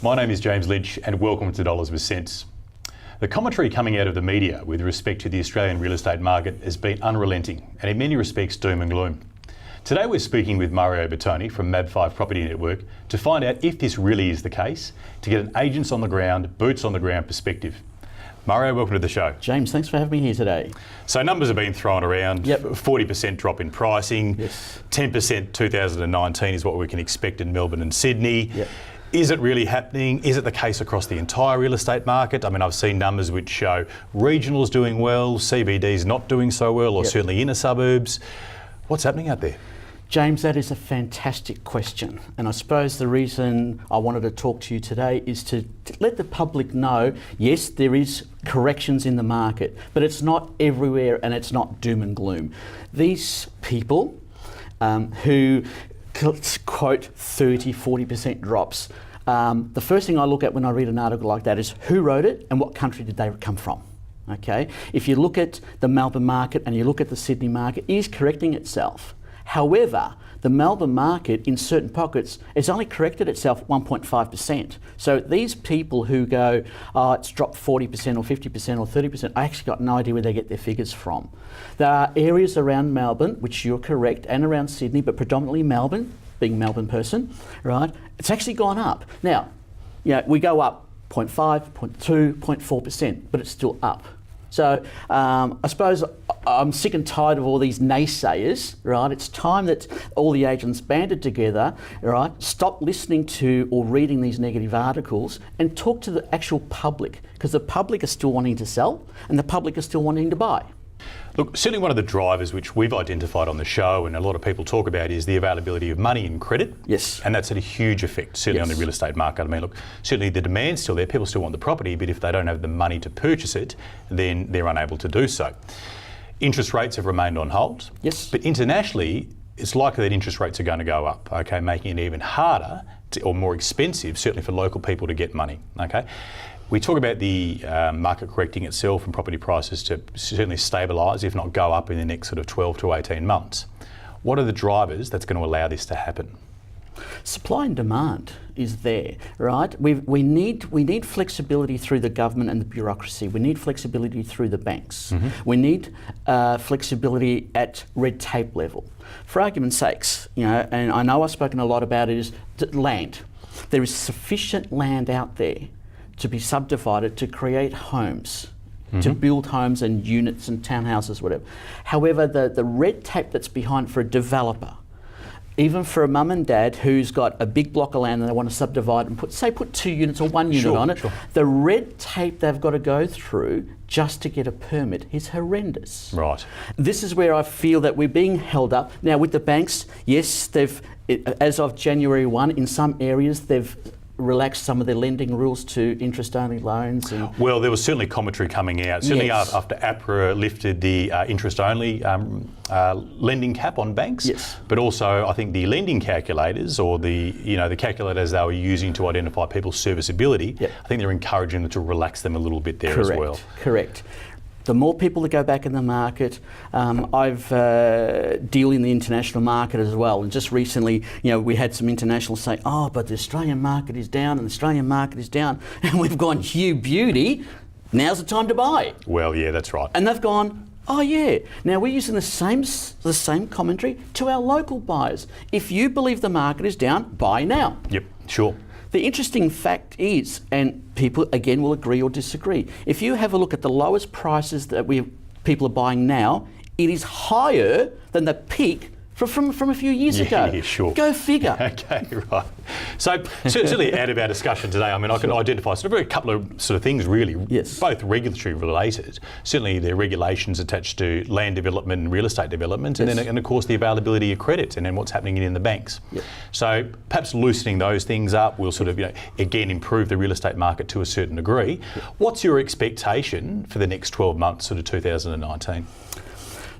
My name is James Lynch and welcome to Dollars with Sense. The commentary coming out of the media with respect to the Australian real estate market has been unrelenting and in many respects doom and gloom. Today we're speaking with Mario Bertoni from MAB5 Property Network to find out if this really is the case, to get an agents on the ground, boots on the ground perspective. Mario, welcome to the show. James, thanks for having me here today. So numbers have been thrown around, 40% drop in pricing, 10% 2019 is what we can expect in Melbourne and Sydney. Is it really happening? Is it the case across the entire real estate market? I mean, I've seen numbers which show regionals doing well, CBDs not doing so well, or certainly inner suburbs. What's happening out there? James, that is a fantastic question. And I suppose the reason I wanted to talk to you today is to let the public know, yes, there is corrections in the market, but it's not everywhere and it's not doom and gloom. These people who quote 30, 40% drops, the first thing I look at when I read an article like that is who wrote it and what country did they come from. Okay, if you look at the Melbourne market and you look at the Sydney market, it is correcting itself. However, the Melbourne market in certain pockets has only corrected itself 1.5%. So these people who go, oh, it's dropped 40% or 50% or 30%, I actually got no idea where they get their figures from. There are areas around Melbourne, which you're correct, and around Sydney, but predominantly Melbourne, being a Melbourne person, right? It's actually gone up. Now, we go up 0.5, 0.2, 0.4%, but it's still up. So I suppose I'm sick and tired of all these naysayers, right? It's time that all the agents banded together, right? Stop listening to or reading these negative articles and talk to the actual public, because the public are still wanting to sell and the public are still wanting to buy. Look, certainly one of the drivers which we've identified on the show and a lot of people talk about is the availability of money and credit. Yes. And that's had a huge effect, certainly on the real estate market. I mean, look, certainly the demand's still there. People still want the property, but if they don't have the money to purchase it, then they're unable to do so. Interest rates have remained on hold. Yes. But internationally, it's likely that interest rates are going to go up, okay, making it even harder or more expensive, certainly for local people to get money, okay? We talk about the market correcting itself and property prices to certainly stabilise, if not go up in the next sort of 12 to 18 months. What are the drivers that's going to allow this to happen? Supply and demand is there, right? We need flexibility through the government and the bureaucracy. We need flexibility through the banks. We need flexibility at red tape level. For argument's sakes, and I know I've spoken a lot about it, is land. There is sufficient land out there to be subdivided to create homes, to build homes and units and townhouses, whatever. However, the red tape that's behind for a developer, even for a mum and dad who's got a big block of land and they want to subdivide and put 2 units or 1 unit on it, the red tape they've got to go through just to get a permit is horrendous. Right. This is where I feel that we're being held up. Now with the banks, yes, as of January 1, in some areas they've relaxed some of their lending rules to interest-only loans. Well, there was certainly commentary coming out, certainly after APRA lifted the interest-only lending cap on banks, but also I think the lending calculators or the calculators they were using to identify people's serviceability, I think they're encouraging them to relax them a little bit there as well. Correct. The more people that go back in the market, I've deal in the international market as well. And just recently, we had some internationals say, oh, but the Australian market is down and the Australian market is down. And we've gone, you beauty, now's the time to buy. Well, yeah, that's right. And they've gone, oh yeah. Now we're using the same commentary to our local buyers. If you believe the market is down, buy now. Yep, sure. The interesting fact is, and people again will agree or disagree, if you have a look at the lowest prices that people are buying now, it is higher than the peak from a few years ago. Yeah, sure. Go figure. Okay, right. So certainly out of our discussion today, I mean, I can identify a couple of sort of things really, both regulatory related. Certainly there are regulations attached to land development and real estate development, and then of course the availability of credit and then what's happening in the banks. So perhaps loosening those things up will sort of, again improve the real estate market to a certain degree. What's your expectation for the next 12 months, sort of 2019?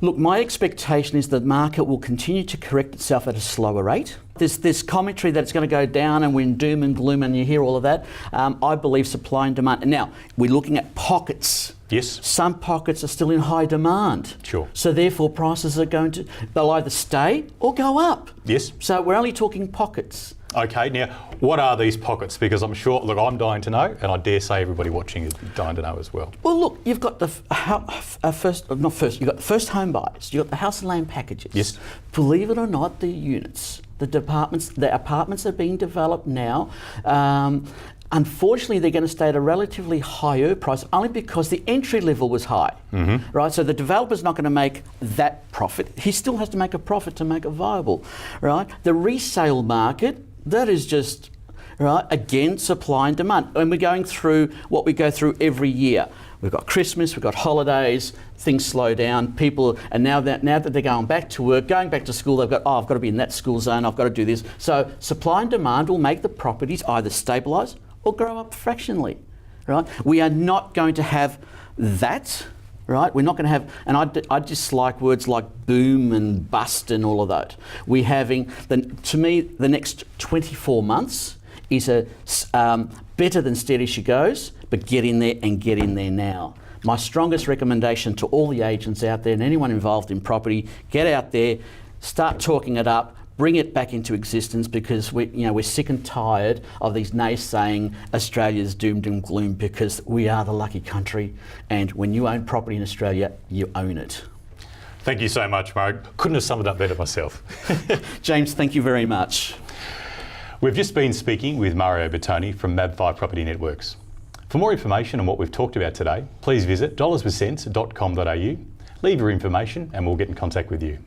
Look, my expectation is the market will continue to correct itself at a slower rate. There's this commentary that it's going to go down and we're in doom and gloom and you hear all of that. I believe supply and demand. And now, we're looking at pockets. Yes. Some pockets are still in high demand. Sure. So therefore prices are they'll either stay or go up. Yes. So we're only talking pockets. Okay, now what are these pockets? Because I'm sure, look, I'm dying to know, and I dare say everybody watching is dying to know as well. Well, look, you've got the you've got the first home buyers, you've got the house and land packages. Yes. Believe it or not, the units, the apartments are being developed now. Unfortunately, they're going to stay at a relatively higher price only because the entry level was high, right? So the developer's not going to make that profit. He still has to make a profit to make it viable, right? The resale market, that is just, right, again, supply and demand. And we're going through what we go through every year. We've got Christmas, we've got holidays, things slow down, people, and now that they're going back to work, going back to school, they've got, I've got to be in that school zone, I've got to do this. So supply and demand will make the properties either stabilise or grow up fractionally, right? We are not going to have that, right? We're not going to have, and I dislike words like boom and bust and all of that. We're having, to me, the next 24 months is better than steady she goes, but get in there and get in there now. My strongest recommendation to all the agents out there and anyone involved in property, get out there, start talking it up, bring it back into existence, because we're sick and tired of these naysaying Australia's doomed and gloom, because we are the lucky country, and when you own property in Australia, you own it. Thank you so much, Mark. Couldn't have summed it up better myself. James, thank you very much. We've just been speaking with Mario Bertoni from MAB5 Property Networks. For more information on what we've talked about today, please visit dollarswithsense.com.au, leave your information and we'll get in contact with you.